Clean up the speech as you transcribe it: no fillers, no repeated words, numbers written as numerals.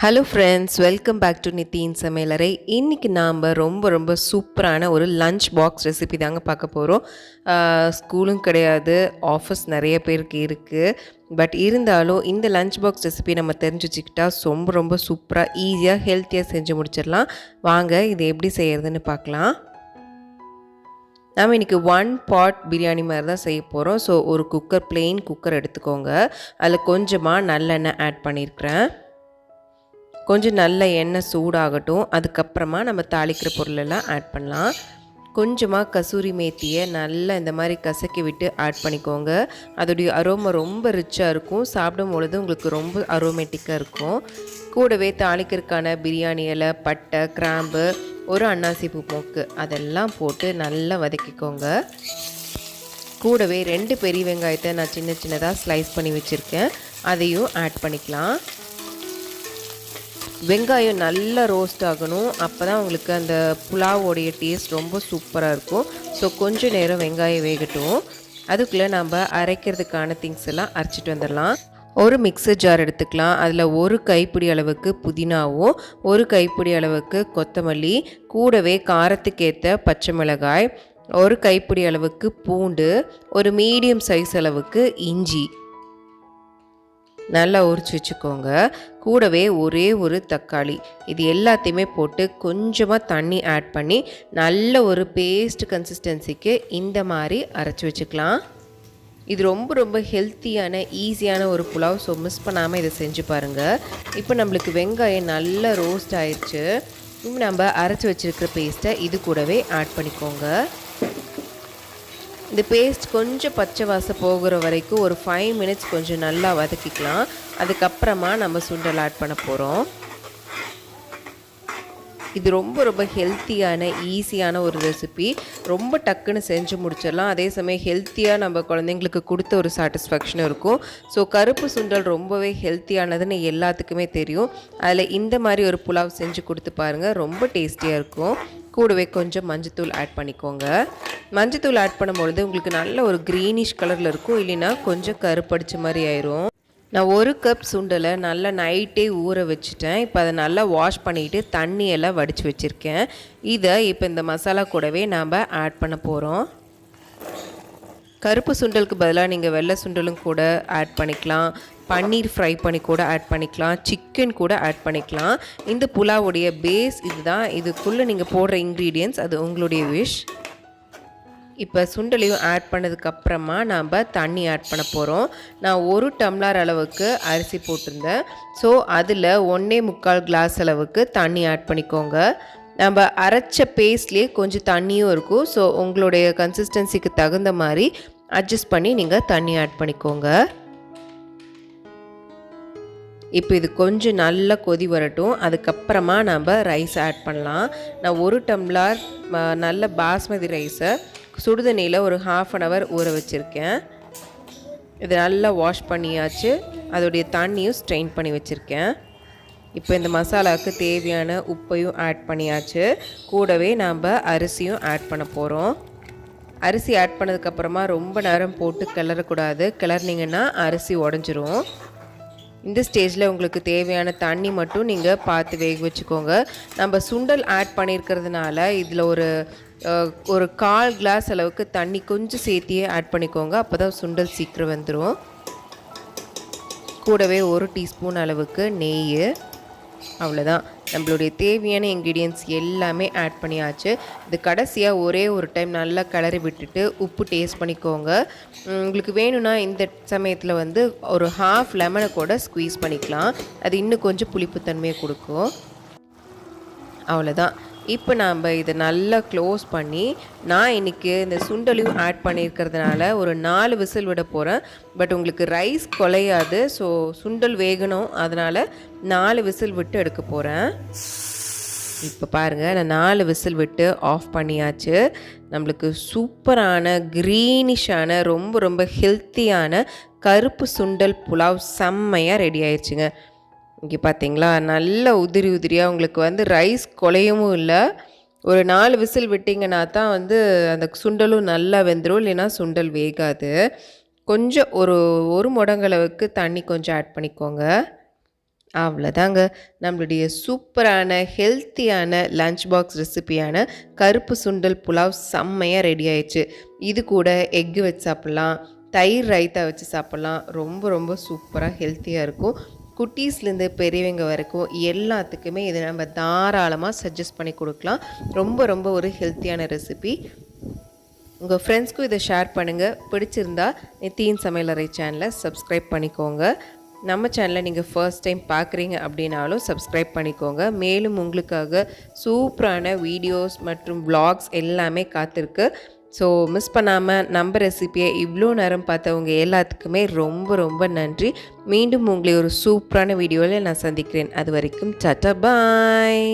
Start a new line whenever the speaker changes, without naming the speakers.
Hello friends, welcome back to nithiinsamayalarai. இன்றைக்கி நாம் ரொம்ப சூப்பரான ஒரு லஞ்ச் பாக்ஸ் ரெசிபி தாங்க பார்க்க போகிறோம். ஸ்கூலும் கிடையாது, ஆஃபீஸ் நிறைய பேருக்கு இருக்குது. பட் இருந்தாலும் இந்த லஞ்ச் பாக்ஸ் ரெசிபி நம்ம தெரிஞ்சு வச்சுக்கிட்டா ரொம்ப சூப்பராக ஈஸியாக ஹெல்த்தியாக செஞ்சு முடிச்சிடலாம். வாங்க இது எப்படி செய்கிறதுன்னு பார்க்கலாம். நாம் இன்றைக்கி 1 பாட் பிரியாணி மாதிரி தான் செய்ய போகிறோம். ஸோ ஒரு குக்கர், பிளெயின் குக்கர் எடுத்துக்கோங்க. அதில் கொஞ்சமாக நல்லெண்ணெய் ஆட் பண்ணியிருக்கிறேன். கொஞ்சம் நல்ல எண்ணெய் சூடாகட்டும். அதுக்கப்புறமா நம்ம தாளிக்கிற பொருளெல்லாம் ஆட் பண்ணலாம். கொஞ்சமாக கசூரி மேத்தியை நல்லா இந்த மாதிரி கசக்கி விட்டு ஆட் பண்ணிக்கோங்க. அதோடைய அரோமா ரொம்ப ரிச்சாக இருக்கும். சாப்பிடும் பொழுது உங்களுக்கு ரொம்ப அரோமேட்டிக்காக இருக்கும். கூடவே தாளிக்கிறதுக்கான பிரியாணி இலை, பட்டை, கிராம்பு, ஒரு அன்னாசி பூ மொக்கு அதெல்லாம் போட்டு நல்லா வதக்கிக்கோங்க. கூடவே 2 பெரிய வெங்காயத்தை நான் சின்னதாக ஸ்லைஸ் பண்ணி வச்சுருக்கேன். அதையும் ஆட் பண்ணிக்கலாம். வெங்காயம் நல்லா ரோஸ்ட் ஆகணும். அப்போ தான் உங்களுக்கு அந்த புலாவோடைய டேஸ்ட் ரொம்ப சூப்பராக இருக்கும். ஸோ கொஞ்சம் நேரம் வெங்காயம் வேகட்டும். அதுக்குள்ளே நம்ம அரைக்கிறதுக்கான திங்ஸ் எல்லாம் அரைச்சிட்டு வந்துடலாம். ஒரு மிக்சர் ஜார் எடுத்துக்கலாம். அதில் ஒரு கைப்பிடி அளவுக்கு புதினாவும், ஒரு கைப்பிடி அளவுக்கு கொத்தமல்லி, கூடவே காரத்துக்கேற்ற பச்சை மிளகாய், ஒரு கைப்பிடி அளவுக்கு பூண்டு, ஒரு மீடியம் சைஸ் அளவுக்கு இஞ்சி நல்லா உரிச்சு வச்சுக்கோங்க. கூடவே ஒரே ஒரு தக்காளி, இது எல்லாத்தையுமே போட்டு கொஞ்சமாக தண்ணி ஆட் பண்ணி நல்ல ஒரு பேஸ்ட் கன்சிஸ்டன்சிக்கு இந்த மாதிரி அரைச்சி வச்சுக்கலாம். இது ரொம்ப ஹெல்த்தியான ஈஸியான ஒரு புலாவ். ஸோ மிஸ் பண்ணாமல் இதை செஞ்சு பாருங்கள். இப்போ நம்மளுக்கு வெங்காயம் நல்லா ரோஸ்ட் ஆயிடுச்சு. இப்போ நம்ம அரைச்சி வச்சுருக்கிற பேஸ்ட்டை இது கூடவே ஆட் பண்ணிக்கோங்க. இந்த பேஸ்ட் கொஞ்சம் பச்சை வாசம் போகிற வரைக்கும் ஒரு 5 மினிட்ஸ் கொஞ்சம் நல்லா வதக்கிக்கலாம். அதுக்கப்புறமா நம்ம சுண்டல் ஆட் பண்ண போகிறோம். இது ரொம்ப ஹெல்த்தியான ஈஸியான ஒரு ரெசிபி. ரொம்ப டக்குன்னு செஞ்சு முடிச்சிடலாம். அதே சமயம் ஹெல்த்தியாக நம்ம குழந்தைங்களுக்கு கொடுத்த ஒரு சாட்டிஸ்ஃபேக்ஷனும் இருக்கும். ஸோ கருப்பு சுண்டல் ரொம்பவே ஹெல்த்தியானதுன்னு எல்லாத்துக்குமே தெரியும். அதில் இந்த மாதிரி ஒரு புலாவ் செஞ்சு கொடுத்து பாருங்கள், ரொம்ப டேஸ்டியாக இருக்கும். கூடவே கொஞ்சம் மஞ்சத்தூள் ஆட் பண்ணிக்கோங்க. மஞ்சத்தூள் ஆட் பண்ணும்பொழுது உங்களுக்கு நல்ல ஒரு க்ரீனிஷ் கலரில் இருக்கும், இல்லைன்னா கொஞ்சம் கருப்படிச்ச மாதிரி ஆயிரும். நான் 1 கப் சுண்டலை நல்லா நைட்டே ஊற வச்சுட்டேன். இப்போ அதை நல்லா வாஷ் பண்ணிவிட்டு தண்ணியெல்லாம் வடித்து வச்சுருக்கேன். இதை இப்போ இந்த மசாலா கூடவே நாம் ஆட் பண்ண போகிறோம். கருப்பு சுண்டலுக்கு பதிலாக நீங்கள் வெள்ளை சுண்டலும் கூட ஆட் பண்ணிக்கலாம். பன்னீர் ஃப்ரை பண்ணி கூட ஆட் பண்ணிக்கலாம். சிக்கன் கூட ஆட் பண்ணிக்கலாம். இந்த புலாவுடைய பேஸ் இதுதான். இதுக்குள்ளே நீங்கள் போடுற இன்க்ரீடியன்ட்ஸ் அது உங்களுடைய விஷ். இப்போ சுண்டலையும் ஆட் பண்ணதுக்கப்புறமா நாம் தண்ணி ஆட் பண்ண போகிறோம். நான் 1 டம்ளர் அளவுக்கு அரிசி போட்டிருந்தேன். ஸோ அதில் 1.25 கிளாஸ் அளவுக்கு தண்ணி ஆட் பண்ணிக்கோங்க. நம்ம அரைச்ச பேஸ்ட்லேயே கொஞ்சம் தண்ணியும் இருக்கும். ஸோ உங்களுடைய கன்சிஸ்டன்சிக்கு தகுந்த மாதிரி அட்ஜஸ்ட் பண்ணி நீங்கள் தண்ணி ஆட் பண்ணிக்கோங்க. இப்போ இது கொஞ்சம் நல்லா கொதி வரட்டும். அதுக்கப்புறமா நம்ம ரைஸ் ஆட் பண்ணலாம். நான் 1 டம்ளர் நல்ல பாஸ்மதி ரைஸை சுடுதண்ணியில் ஒரு 1/2 அன் ஹவர் ஊற வச்சுருக்கேன். இது நல்லா வாஷ் பண்ணியாச்சு. அதோடைய தண்ணியும் ஸ்ட்ரெயின் பண்ணி வச்சுருக்கேன். இப்போ இந்த மசாலாவுக்கு தேவையான உப்பையும் ஆட் பண்ணியாச்சு. கூடவே நாம் அரிசியும் ஆட் பண்ண போகிறோம். அரிசி ஆட் பண்ணதுக்கப்புறமா ரொம்ப நேரம் போட்டு கிளறக்கூடாது. கிளறினீங்கன்னா அரிசி உடஞ்சிரும். இந்த ஸ்டேஜில் உங்களுக்கு தேவையான தண்ணி மட்டும் நீங்கள் பார்த்து வேக வச்சுக்கோங்க. நம்ம சுண்டல் ஆட் பண்ணியிருக்கிறதுனால இதில் ஒரு 1/4 கிளாஸ் அளவுக்கு தண்ணி கொஞ்சம் சேர்த்தியே ஆட் பண்ணிக்கோங்க. அப்போ தான் சுண்டல் சீக்கிரம் வந்துடும். கூடவே 1 டீஸ்பூன் அளவுக்கு நெய். அவ்வளோதான், நம்மளுடைய தேவையான இன்க்ரீடியன்ட்ஸ் எல்லாமே ஆட் பண்ணியாச்சு. இது கடைசியாக ஒரே ஒரு டைம் நல்லா கிளறி விட்டுட்டு உப்பு டேஸ்ட் பண்ணிக்கோங்க. உங்களுக்கு வேணும்னா இந்த சமயத்தில் வந்து ஒரு 1/2 லெமனை கூட ஸ்குவீஸ் பண்ணிக்கலாம். அது இன்னும் கொஞ்சம் புளிப்புத்தன்மையை கொடுக்கும். அவ்வளோதான். இப்போ நாம் இதை நல்லா க்ளோஸ் பண்ணி, நான் இன்றைக்கி இந்த சுண்டலையும் ஆட் பண்ணியிருக்கிறதுனால ஒரு 4 விசில் விட போகிறேன். பட் உங்களுக்கு ரைஸ் குலையாது. ஸோ சுண்டல் வேகணும், அதனால் 4 விசில் விட்டு எடுக்க போகிறேன். இப்போ பாருங்கள், நான் 4 விசில் விட்டு ஆஃப் பண்ணியாச்சு. நம்மளுக்கு சூப்பரான க்ரீனிஷான ரொம்ப ஹெல்த்தியான கருப்பு சுண்டல் புலாவ் செம்மையாக ரெடி ஆயிடுச்சுங்க. இங்கே பார்த்தீங்களா, நல்ல உதிரியாக உங்களுக்கு வந்து ரைஸ் குலையவும் இல்லை. ஒரு 4 விசில் விட்டிங்கன்னா தான் வந்து அந்த சுண்டலும் நல்லா வெந்துடும், இல்லைன்னா சுண்டல் வேகாது. கொஞ்சம் ஒரு மடங்களவுக்கு தண்ணி கொஞ்சம் ஆட் பண்ணிக்கோங்க. அவ்வளோதாங்க. நம்மளுடைய சூப்பரான, ஹெல்த்தியான லஞ்ச் பாக்ஸ் ரெசிபியான கருப்பு சுண்டல் புலாவ் செம்மையா ரெடி ஆயிடுச்சு. இது கூட எக்கு வச்சு சாப்பிட்லாம், தயிர் ரைத்தா வச்சு சாப்பிட்லாம். ரொம்ப ரொம்ப சூப்பராக ஹெல்த்தியாக இருக்கும். குட்டீஸ்லேருந்து பெரியவங்க வரைக்கும் எல்லாத்துக்குமே இதை நம்ம தாராளமாக சஜஸ்ட் பண்ணி கொடுக்கலாம். ரொம்ப ரொம்ப ஒரு ஹெல்த்தியான ரெசிபி. உங்கள் ஃப்ரெண்ட்ஸ்க்கும் இதை ஷேர் பண்ணுங்கள். பிடிச்சிருந்தா நித்தியின் சமையலறை சேனலை சப்ஸ்கிரைப் பண்ணிக்கோங்க. நம்ம சேனலை நீங்கள் ஃபர்ஸ்ட் டைம் பார்க்குறீங்க அப்படின்னாலும் சப்ஸ்கிரைப் பண்ணிக்கோங்க. மேலும் உங்களுக்காக சூப்பரான வீடியோஸ் மற்றும் vlogs எல்லாமே காத்திருக்கு. ஸோ மிஸ் பண்ணாமல் நம்ம ரெசிபியை இவ்வளோ நேரம் பார்த்தவங்க எல்லாத்துக்குமே ரொம்ப ரொம்ப நன்றி. மீண்டும் உங்களை ஒரு சூப்பரான வீடியோவில் நான் சந்திக்கிறேன். அது வரைக்கும் டாட்டா பாய்.